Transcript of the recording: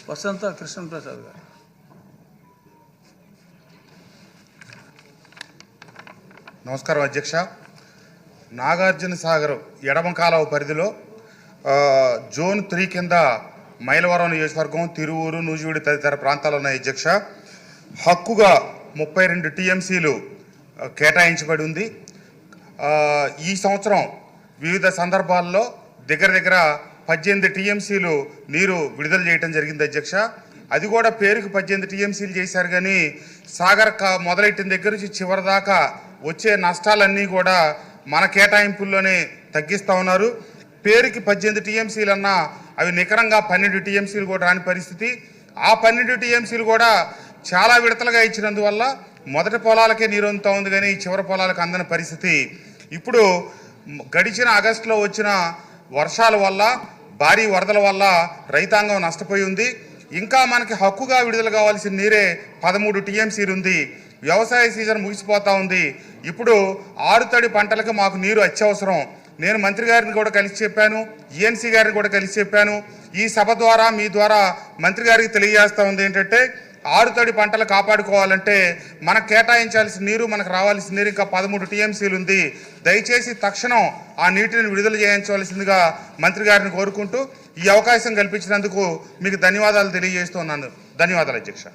వసంత కృష్ణప్రసాద్ గారు. నమస్కారం అధ్యక్ష. నాగార్జున సాగర్ ఎడమ కాలువ పరిధిలో జోన్ 3 కింద మైలవరం నియోజకవర్గం, తిరువూరు, నూజివీడు తదితర ప్రాంతాలు ఉన్నాయి అధ్యక్ష. హక్కుగా 32 టీఎంసీలు కేటాయించబడి ఉంది. ఈ సంవత్సరం వివిధ సందర్భాల్లో దగ్గర 18 టీఎంసీలు నీరు విడుదల చేయడం జరిగింది అధ్యక్ష. అది కూడా పేరుకి 18 టీఎంసీలు చేశారు, కానీ సాగర్ మొదలెట్టిన దగ్గర నుంచి చివరి దాకా వచ్చే నష్టాలన్నీ కూడా మన కేటాయింపుల్లోనే తగ్గిస్తూ ఉన్నారు. పేరుకి 18 టీఎంసీలు అన్నా అవి నికరంగా 12 టీఎంసీలు కూడా రాని పరిస్థితి. ఆ 12 టీఎంసీలు కూడా చాలా విడతలుగా ఇచ్చినందువల్ల మొదటి పొలాలకే నీరు అందుతూ ఉంది, కానీ చివరి పొలాలకు అందని పరిస్థితి. ఇప్పుడు గడిచిన ఆగస్టులో వచ్చిన వర్షాల వల్ల, భారీ వరదల వల్ల రైతాంగం నష్టపోయి ఉంది. ఇంకా మనకి హక్కుగా విడుదల కావాల్సిన నీరే 13 టీఎంసీలు ఉంది. వ్యవసాయ సీజన్ ముగిసిపోతూ ఉంది. ఇప్పుడు ఆరుతడి పంటలకు మాకు నీరు అత్యవసరం. నేను మంత్రి గారిని కూడా కలిసి చెప్పాను, ఈఎన్సీ గారిని కూడా కలిసి చెప్పాను. ఈ సభ ద్వారా మీ ద్వారా మంత్రి గారికి తెలియజేస్తూ ఉంది ఏంటంటే, ఆరుతడి పంటలు కాపాడుకోవాలంటే మనకు కేటాయించాల్సిన నీరు, మనకు రావాల్సిన నీరు ఇంకా 13 టీఎంసీలు ఉంది. దయచేసి తక్షణం ఆ నీటిని విడుదల చేయించవలసిందిగా మంత్రి గారిని కోరుకుంటూ ఈ అవకాశం కల్పించినందుకు మీకు ధన్యవాదాలు తెలియజేస్తున్నాను. ధన్యవాదాలు అధ్యక్ష.